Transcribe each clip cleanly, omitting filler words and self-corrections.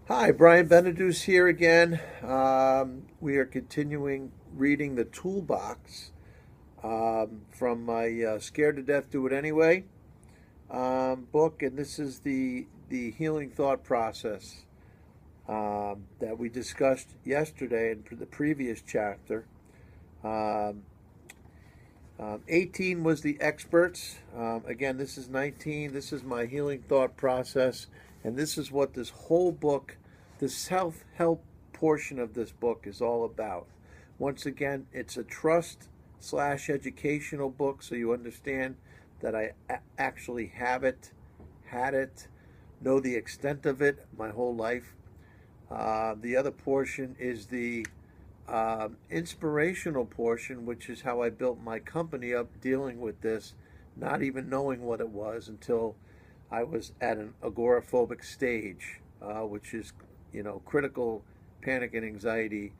Hi, Brian Benedus here again. We are continuing reading the Toolbox from my Scared to Death, Do It Anyway book, and this is the healing thought process that we discussed yesterday in the previous chapter. Um, 18 was the experts. Again, this is 19. This is my healing thought process. And this is what this whole book, the self help portion of this book, is all about. Once again, it's a trust slash educational book, so you understand that I actually have it, had it, know the extent of it my whole life. The other portion is the inspirational portion, which is how I built my company up dealing with this, not even knowing what it was until I was at an agoraphobic stage, which is, critical panic and anxiety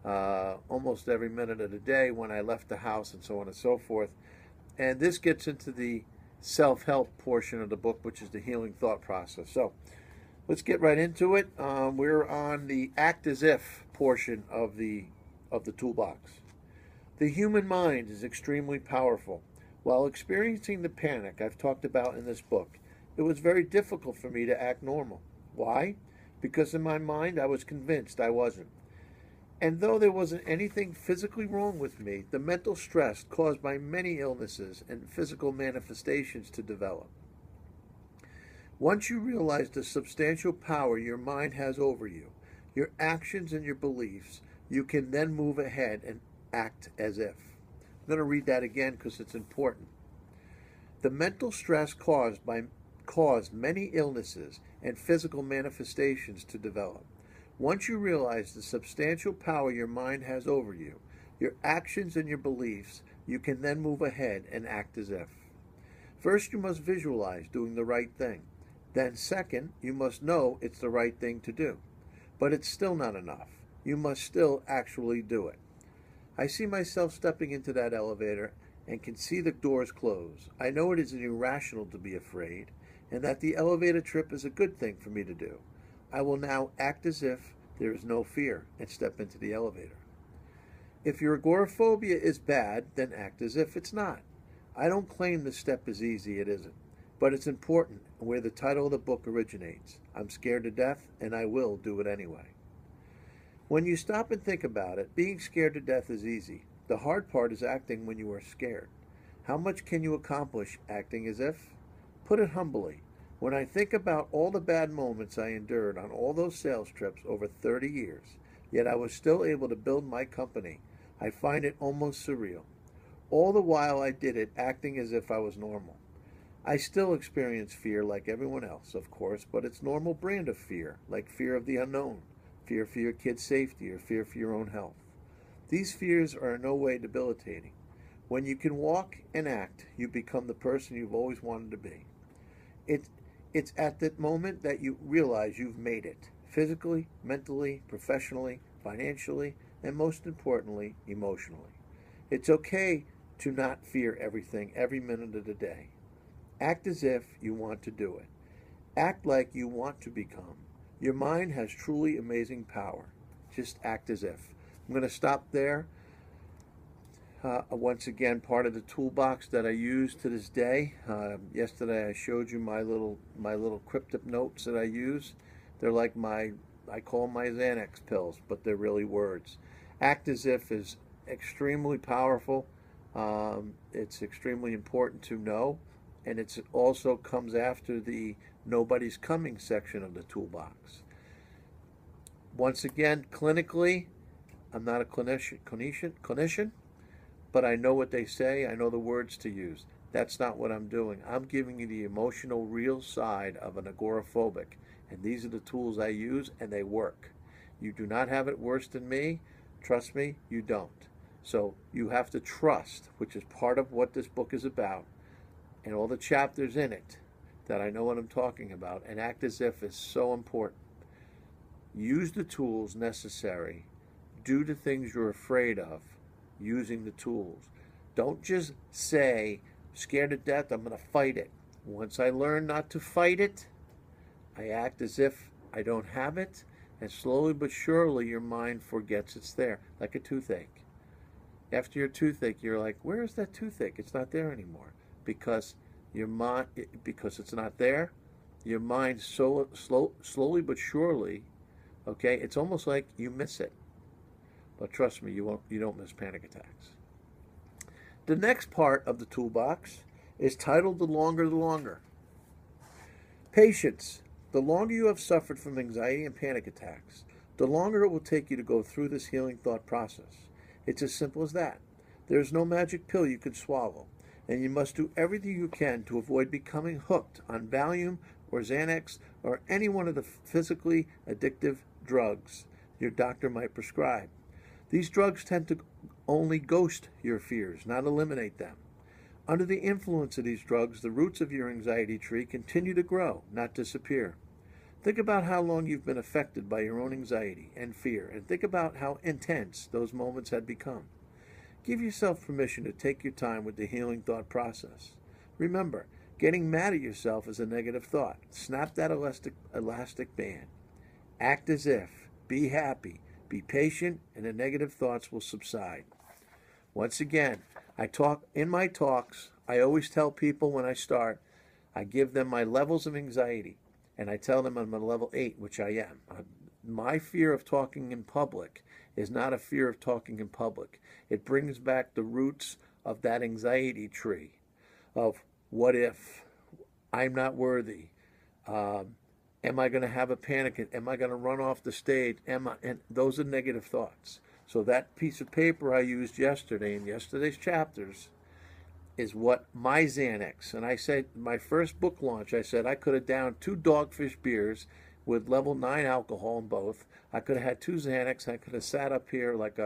almost every minute of the day when I left the house and so on and so forth. And this gets into the self help portion of the book, which is the healing thought process. So let's get right into it. We're on the act as if portion of the toolbox. The human mind is extremely powerful. While experiencing the panic I've talked about in this book, it was very difficult for me to act normal. Why? Because in my mind I was convinced I wasn't. And though there wasn't anything physically wrong with me, the mental stress caused by many illnesses and physical manifestations to develop. Once you realize the substantial power your mind has over you, your actions and your beliefs, you can then move ahead and act as if. I'm going to read that again because it's important. The mental stress caused many illnesses and physical manifestations to develop. Once you realize the substantial power your mind has over you, your actions and your beliefs, you can then move ahead and act as if. First, you must visualize doing the right thing. Then, second, you must know it's the right thing to do. But it's still not enough. You must still actually do it. I see myself stepping into that elevator and can see the doors close. I know it is irrational to be afraid, and that the elevator trip is a good thing for me to do. I will now act as if there is no fear and step into the elevator. If your agoraphobia is bad, then act as if it's not. I don't claim the step is easy, it isn't. But it's important where the title of the book originates. I'm scared to death, and I will do it anyway. When you stop and think about it, being scared to death is easy. The hard part is acting when you are scared. How much can you accomplish acting as if? Put it humbly. When I think about all the bad moments I endured on all those sales trips over 30 years, yet I was still able to build my company, I find it almost surreal. All the while I did it acting as if I was normal. I still experience fear like everyone else, of course, but it's normal brand of fear, like fear of the unknown, fear for your kid's safety, or fear for your own health. These fears are in no way debilitating. When you can walk and act, you become the person you've always wanted to be. It, it's at that moment that you realize you've made it, physically, mentally, professionally, financially, and most importantly, emotionally. It's okay to not fear everything every minute of the day. Act as if you want to do it. Act like you want to become. Your mind has truly amazing power. Just act as if. I'm going to stop there. Once again, part of the toolbox that I use to this day. Yesterday I showed you my little cryptic notes that I use. They're like I call them my Xanax pills, but they're really words. Act as if is extremely powerful. It's extremely important to know, and it also comes after the nobody's coming section of the toolbox. Once again, clinically, I'm not a clinician, but I know what they say. I know the words to use. That's not what I'm doing. I'm giving you the emotional, real side of an agoraphobic, and these are the tools I use, and they work. You do not have it worse than me. Trust me, you don't. So you have to trust, which is part of what this book is about, and all the chapters in it, that I know what I'm talking about, and act as if is so important. Use the tools necessary. Do the things you're afraid of using the tools. Don't just say, scared to death, I'm going to fight it. Once I learn not to fight it, I act as if I don't have it, And slowly but surely your mind forgets it's there, like a toothache. After your toothache, you're like, where is that toothache? It's not there anymore. Because your mind, because it's not there, your mind slowly but surely, okay, it's almost like you miss it. But trust me, you don't miss panic attacks. The next part of the toolbox is titled The Longer the Longer. Patience. The longer you have suffered from anxiety and panic attacks, the longer it will take you to go through this healing thought process. It's as simple as that. There is no magic pill you can swallow, and you must do everything you can to avoid becoming hooked on Valium or Xanax or any one of the physically addictive drugs your doctor might prescribe. These drugs tend to only ghost your fears, not eliminate them. Under the influence of these drugs, the roots of your anxiety tree continue to grow, not disappear. Think about how long you've been affected by your own anxiety and fear, and think about how intense those moments had become. Give yourself permission to take your time with the healing thought process. Remember, getting mad at yourself is a negative thought. Snap that elastic band. Act as if. Be happy. Be patient, and the negative thoughts will subside. Once again, in my talks, I always tell people when I start, I give them my levels of anxiety, and I tell them I'm on level 8, which I am. My fear of talking in public is not a fear of talking in public. It brings back the roots of that anxiety tree of what if, I'm not worthy, am I going to have a panic, am I going to run off the stage, and those are negative thoughts. So that piece of paper I used yesterday in yesterday's chapters is what my Xanax, and I said, my first book launch, I said I could have downed 2 Dogfish beers with level 9 alcohol in both. I could have had 2 Xanax. I could have sat up here like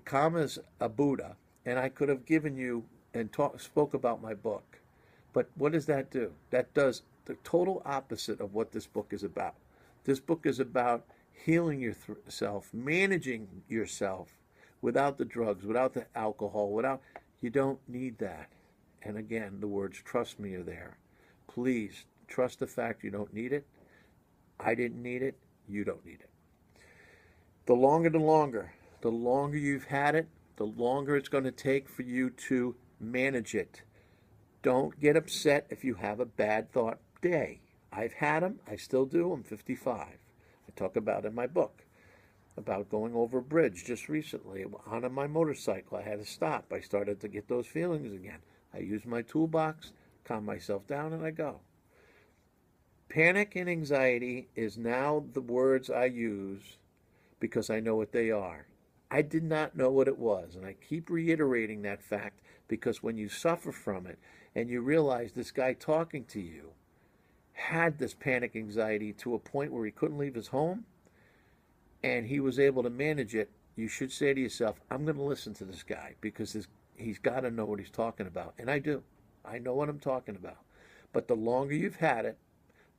calm as a Buddha, and I could have given you and spoke about my book. But what does that do? That does the total opposite of what this book is about. This book is about healing yourself, managing yourself without the drugs, without the alcohol, you don't need that. And again, the words trust me are there. Please trust the fact you don't need it. I didn't need it. You don't need it. The longer you've had it, the longer it's going to take for you to manage it. Don't get upset if you have a bad thought day. I've had them. I still do. I'm 55. I talk about it in my book about going over a bridge just recently. On my motorcycle, I had to stop. I started to get those feelings again. I use my toolbox, calm myself down, and I go. Panic and anxiety is now the words I use because I know what they are. I did not know what it was, and I keep reiterating that fact because when you suffer from it and you realize this guy talking to you had this panic anxiety to a point where he couldn't leave his home, and he was able to manage it, you should say to yourself, I'm going to listen to this guy because he's got to know what he's talking about. And I do. I know what I'm talking about. But the longer you've had it,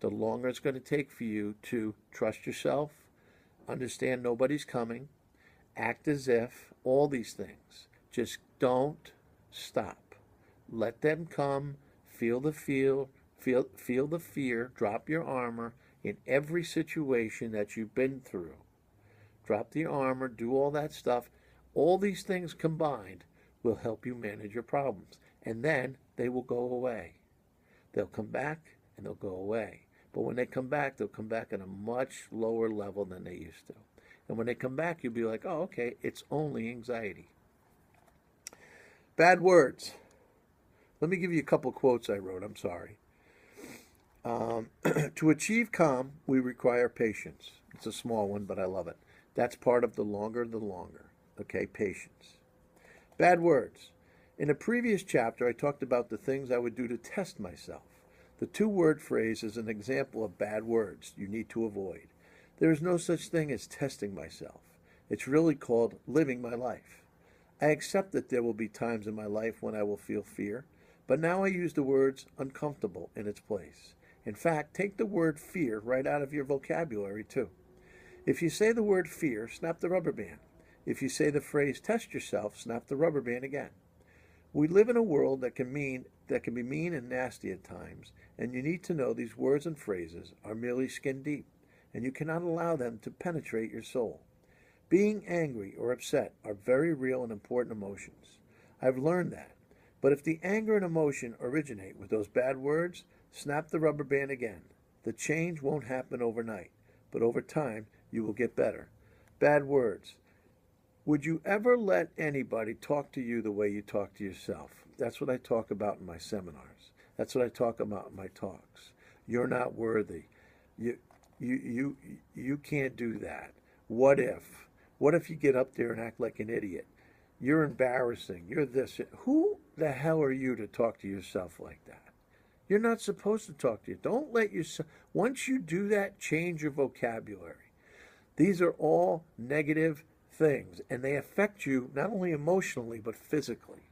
the longer it's going to take for you to trust yourself, understand nobody's coming, act as if, all these things. Just don't stop. Let them come, feel the fear, drop your armor in every situation that you've been through. Drop the armor, do all that stuff. All these things combined will help you manage your problems. And then they will go away. They'll come back and they'll go away. But when they come back, they'll come back at a much lower level than they used to. And when they come back, you'll be like, oh, okay, it's only anxiety. Bad words. Let me give you a couple quotes I wrote. I'm sorry. To achieve calm, we require patience. It's a small one, but I love it. That's part of the longer. Okay, patience. Bad words. In a previous chapter, I talked about the things I would do to test myself. The 2-word phrase is an example of bad words you need to avoid. There is no such thing as testing myself. It's really called living my life. I accept that there will be times in my life when I will feel fear, but now I use the words uncomfortable in its place. In fact, take the word fear right out of your vocabulary too. If you say the word fear, snap the rubber band. If you say the phrase test yourself, snap the rubber band again. We live in a world that can be mean and nasty at times, and you need to know these words and phrases are merely skin deep. and you cannot allow them to penetrate your soul. Being angry or upset are very real and important emotions. I've learned that. But if the anger and emotion originate with those bad words, snap the rubber band again. The change won't happen overnight, but over time you will get better. Bad words. Would you ever let anybody talk to you the way you talk to yourself? That's what I talk about in my seminars. That's what I talk about in my talks. You're not worthy. You can't do that. What if? What if you get up there and act like an idiot? You're embarrassing. You're this. Who the hell are you to talk to yourself like that? You're not supposed to talk to you. Don't let yourself, once you do that, change your vocabulary. These are all negative things, and they affect you not only emotionally, but physically.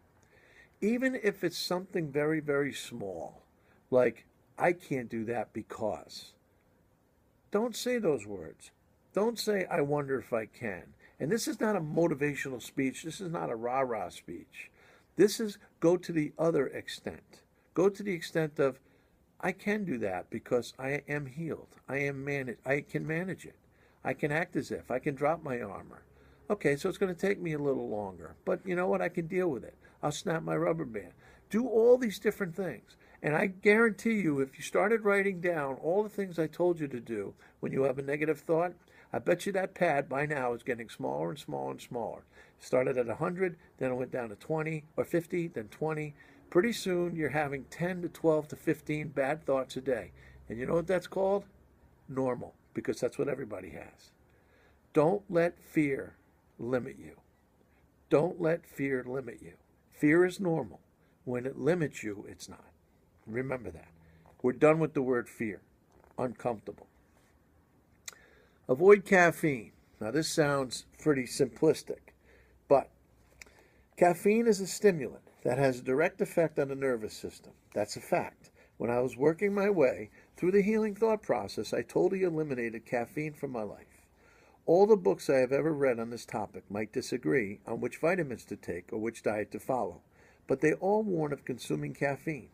Even if it's something very, very small, like, I can't do that because. Don't say those words. Don't say, I wonder if I can. And this is not a motivational speech. This is not a rah-rah speech. This is go to the other extent. Go to the extent of, I can do that because I am healed. I can manage it. I can act as if. I can drop my armor. Okay, so it's going to take me a little longer. But you know what? I can deal with it. I'll snap my rubber band. Do all these different things. And I guarantee you, if you started writing down all the things I told you to do when you have a negative thought, I bet you that pad by now is getting smaller and smaller and smaller. Started at 100, then it went down to 20 or 50, then 20. Pretty soon you're having 10 to 12 to 15 bad thoughts a day. And you know what that's called? Normal, because that's what everybody has. Don't let fear limit you. Don't let fear limit you. Fear is normal. When it limits you, it's not. Remember that. We're done with the word fear. Uncomfortable. Avoid caffeine. Now this sounds pretty simplistic, but caffeine is a stimulant that has a direct effect on the nervous system. That's a fact. When I was working my way through the healing thought process, I totally eliminated caffeine from my life. All the books I have ever read on this topic might disagree on which vitamins to take or which diet to follow, but they all warn of consuming caffeine.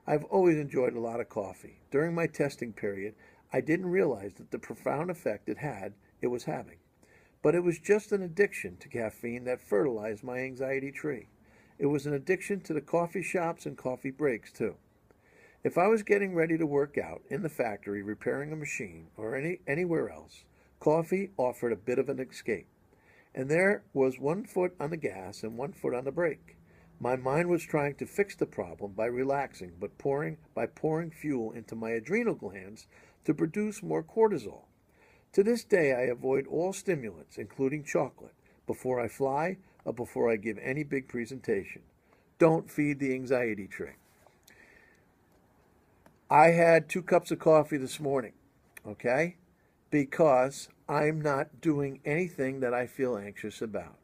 I've always enjoyed a lot of coffee. During my testing period, I didn't realize that the profound effect it was having. But it was just an addiction to caffeine that fertilized my anxiety tree. It was an addiction to the coffee shops and coffee breaks, too. If I was getting ready to work out in the factory, repairing a machine, or anywhere else, coffee offered a bit of an escape. And there was 1 foot on the gas and 1 foot on the brake. My mind was trying to fix the problem by relaxing, but by pouring fuel into my adrenal glands to produce more cortisol. To this day, I avoid all stimulants, including chocolate, before I fly or before I give any big presentation. Don't feed the anxiety tree. I had 2 cups of coffee this morning, okay? Because I'm not doing anything that I feel anxious about.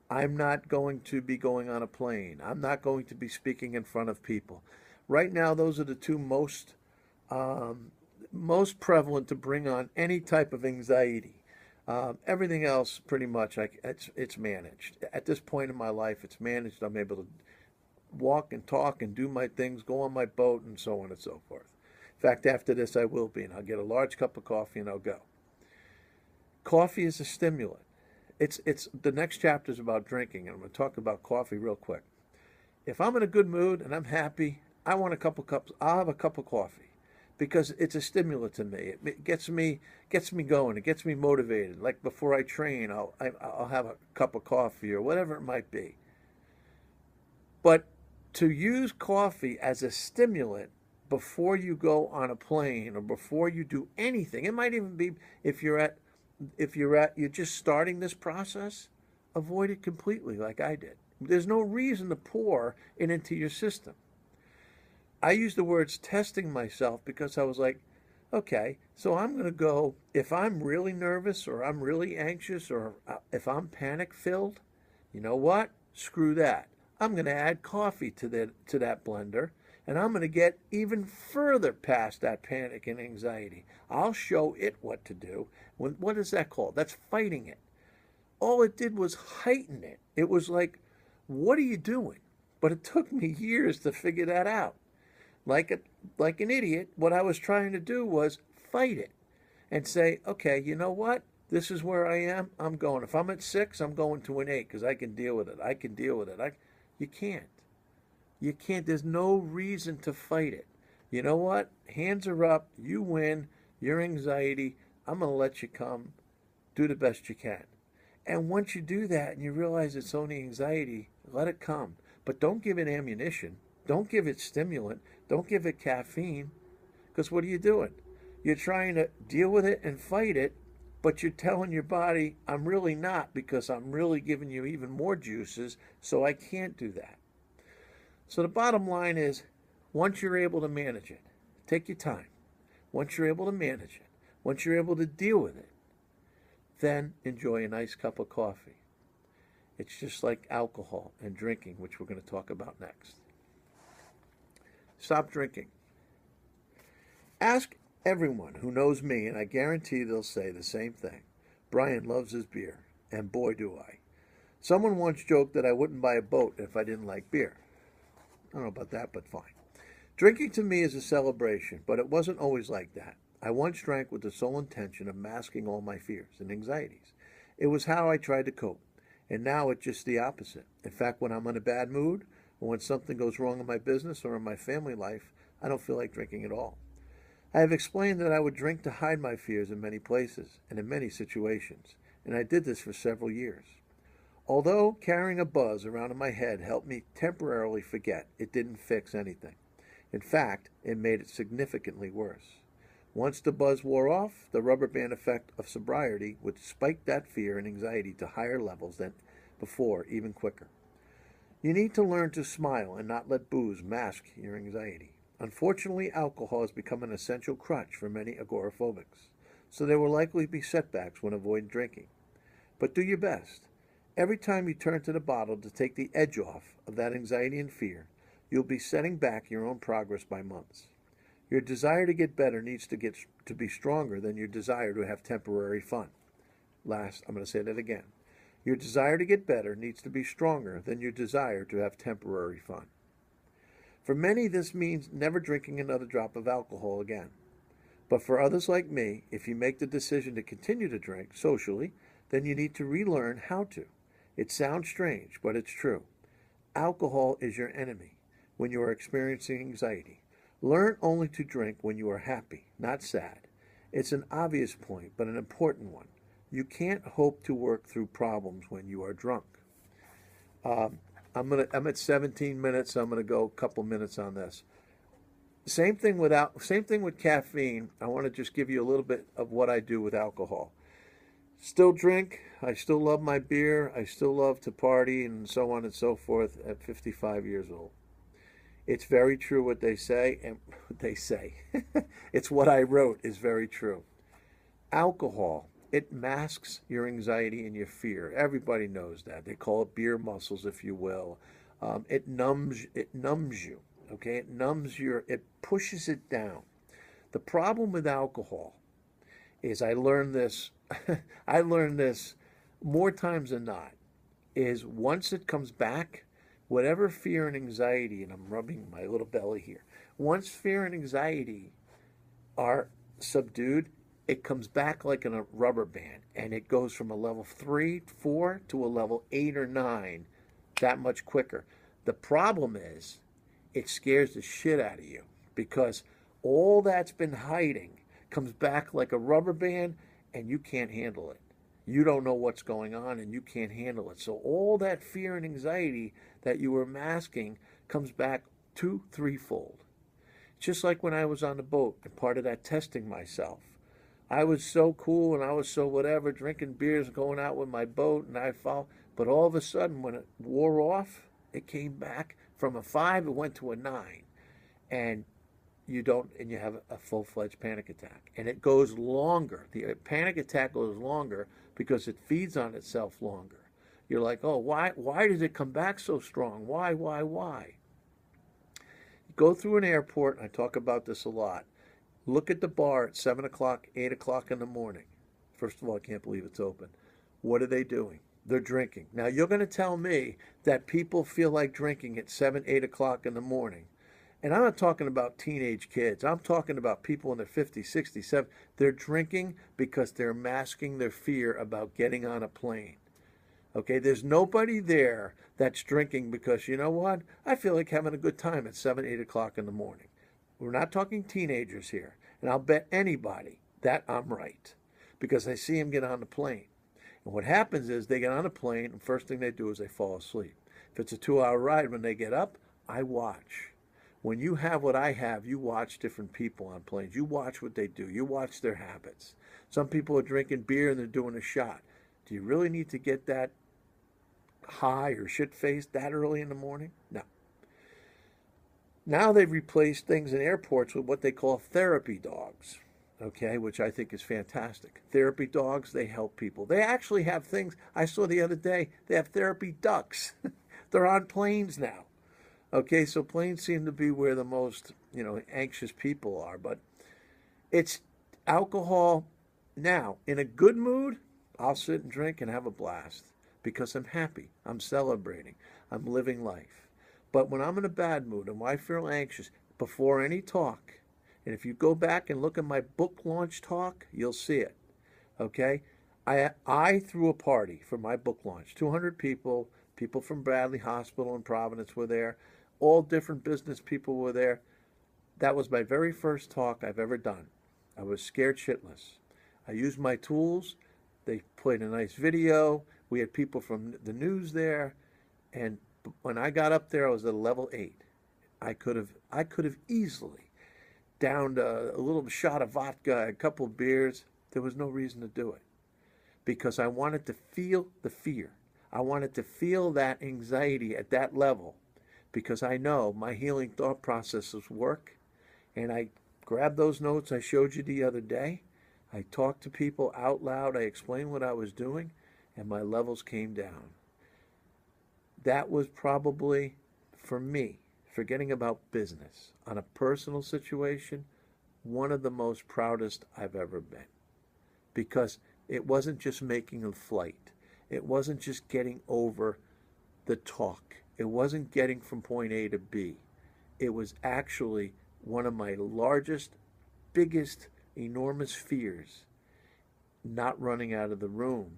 I'm not going to be going on a plane. I'm not going to be speaking in front of people. Right now, those are the 2 most prevalent to bring on any type of anxiety. Everything else, pretty much, it's managed. At this point in my life, it's managed. I'm able to walk and talk and do my things, go on my boat, and so on and so forth. In fact, after this, I will be, and I'll get a large cup of coffee, and I'll go. Coffee is a stimulant. It's the next chapter is about drinking, and I'm going to talk about coffee real quick. If I'm in a good mood and I'm happy, I want a couple cups. I'll have a cup of coffee because it's a stimulant to me. It gets me going. It gets me motivated. Like before I train, I'll have a cup of coffee or whatever it might be. But to use coffee as a stimulant before you go on a plane or before you do anything, it might even be if you're just starting this process, avoid it completely like I did. There's no reason to pour it into your system. I use the words testing myself because I was like, okay, so I'm going to go, if I'm really nervous or I'm really anxious or if I'm panic filled, you know what? Screw that. I'm going to add coffee to that blender, and I'm going to get even further past that panic and anxiety. I'll show it what to do. What is that called? That's fighting it. All it did was heighten it. It was like, what are you doing? But it took me years to figure that out. Like an idiot, what I was trying to do was fight it. and say, okay, you know what? This is where I am. I'm going. If I'm at 6, I'm going to an 8 because I can deal with it. I can deal with it. You can't. You can't. There's no reason to fight it. You know what? Hands are up. You win. Your anxiety, I'm going to let you come. Do the best you can. And once you do that and you realize it's only anxiety, let it come. But don't give it ammunition. Don't give it stimulant. Don't give it caffeine. Because what are you doing? You're trying to deal with it and fight it, but you're telling your body, I'm really not, because I'm really giving you even more juices, so I can't do that. So the bottom line is, once you're able to manage it, take your time. Once you're able to manage it, once you're able to deal with it, then enjoy a nice cup of coffee. It's just like alcohol and drinking, which we're going to talk about next. Stop drinking. Ask everyone who knows me, and I guarantee they'll say the same thing. Brian loves his beer, and boy do I. Someone once joked that I wouldn't buy a boat if I didn't like beer. I don't know about that, but fine. Drinking to me is a celebration, but it wasn't always like that. I once drank with the sole intention of masking all my fears and anxieties. It was how I tried to cope, and now it's just the opposite. In fact, when I'm in a bad mood, or when something goes wrong in my business or in my family life, I don't feel like drinking at all. I have explained that I would drink to hide my fears in many places and in many situations, and I did this for several years. Although carrying a buzz around in my head helped me temporarily forget, it didn't fix anything. In fact, it made it significantly worse. Once the buzz wore off, the rubber band effect of sobriety would spike that fear and anxiety to higher levels than before, even quicker. You need to learn to smile and not let booze mask your anxiety. Unfortunately, alcohol has become an essential crutch for many agoraphobics, so there will likely be setbacks when avoiding drinking. But do your best. Every time you turn to the bottle to take the edge off of that anxiety and fear, you'll be setting back your own progress by months. Your desire to get better needs to be stronger than your desire to have temporary fun. Last, I'm going to say that again. Your desire to get better needs to be stronger than your desire to have temporary fun. For many, this means never drinking another drop of alcohol again. But for others like me, if you make the decision to continue to drink socially, then you need to relearn how to. It sounds strange, but it's true. Alcohol is your enemy when you are experiencing anxiety. Learn only to drink when you are happy, not sad. It's an obvious point, but an important one. You can't hope to work through problems when you are drunk. I'm at 17 minutes, so I'm going to go a couple minutes on this. Same thing with caffeine. I want to just give you a little bit of what I do with alcohol. Still drink. I still love my beer. I still love to party and so on and so forth at 55 years old. It's very true what they say, and what they say. It's what I wrote is very true. Alcohol, it masks your anxiety and your fear. Everybody knows that. They call it beer muscles, if you will. It numbs you. Okay, it pushes it down. The problem with alcohol is I learned this more times than not, is once it comes back, whatever fear and anxiety, and I'm rubbing my little belly here, once fear and anxiety are subdued, it comes back like in a rubber band, and it goes from a level 3, 4 to a level 8 or 9 that much quicker. The problem is it scares the shit out of you because all that's been hiding comes back like a rubber band and you can't handle it. You don't know what's going on and you can't handle it. So all that fear and anxiety that you were masking comes back 2, 3-fold. Just like when I was on the boat and part of that testing myself. I was so cool and I was so whatever, drinking beers, going out with my boat, and I fall. But all of a sudden, when it wore off, it came back from a 5, it went to a 9. And you have a full-fledged panic attack. And it goes longer. The panic attack goes longer because it feeds on itself longer. You're like, oh, why did it come back so strong? Why? You go through an airport, and I talk about this a lot. Look at the bar at 7 o'clock, 8 o'clock in the morning. First of all, I can't believe it's open. What are they doing? They're drinking. Now, you're going to tell me that people feel like drinking at 7, 8 o'clock in the morning. And I'm not talking about teenage kids. I'm talking about people in their 50s, 60s, 70s. They're drinking because they're masking their fear about getting on a plane. Okay, there's nobody there that's drinking because, you know what? I feel like having a good time at 7, 8 o'clock in the morning. We're not talking teenagers here. And I'll bet anybody that I'm right because I see them get on the plane. And what happens is they get on a plane and first thing they do is they fall asleep. If it's a 2-hour ride, when they get up, I watch. When you have what I have, you watch different people on planes. You watch what they do. You watch their habits. Some people are drinking beer and they're doing a shot. Do you really need to get that high or shit-faced that early in the morning? No. Now they've replaced things in airports with what they call therapy dogs, okay, which I think is fantastic. Therapy dogs, they help people. They actually have things, I saw the other day, they have therapy ducks. They're on planes now. Okay, so planes seem to be where the most, anxious people are. But it's alcohol. Now, in a good mood, I'll sit and drink and have a blast because I'm happy. I'm celebrating. I'm living life. But when I'm in a bad mood and when I feel anxious, before any talk, and if you go back and look at my book launch talk, you'll see it. Okay? I threw a party for my book launch. 200 people, people from Bradley Hospital in Providence were there. All different business people were there. That was my very first talk I've ever done. I was scared shitless. I used my tools. They played a nice video. We had people from the news there. And when I got up there, I was at level 8. I could have easily downed a little shot of vodka, a couple of beers. There was no reason to do it because I wanted to feel the fear. I wanted to feel that anxiety at that level because I know my healing thought processes work. And I grabbed those notes I showed you the other day. I talked to people out loud. I explained what I was doing, and my levels came down. That was probably, for me, forgetting about business, on a personal situation, one of the most proudest I've ever been. Because it wasn't just making a flight. It wasn't just getting over the talk. It wasn't getting from point A to B. It was actually one of my largest, biggest, enormous fears, not running out of the room,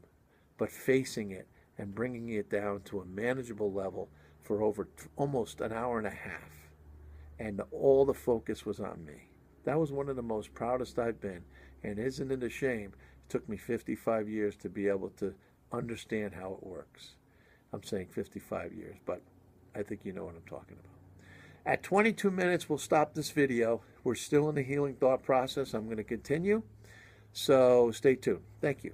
but facing it and bringing it down to a manageable level for over almost an hour and a half. And all the focus was on me. That was one of the most proudest I've been. And isn't it a shame? It took me 55 years to be able to understand how it works. I'm saying 55 years, but I think you know what I'm talking about. At 22 minutes, we'll stop this video. We're still in the healing thought process. I'm going to continue. So stay tuned. Thank you.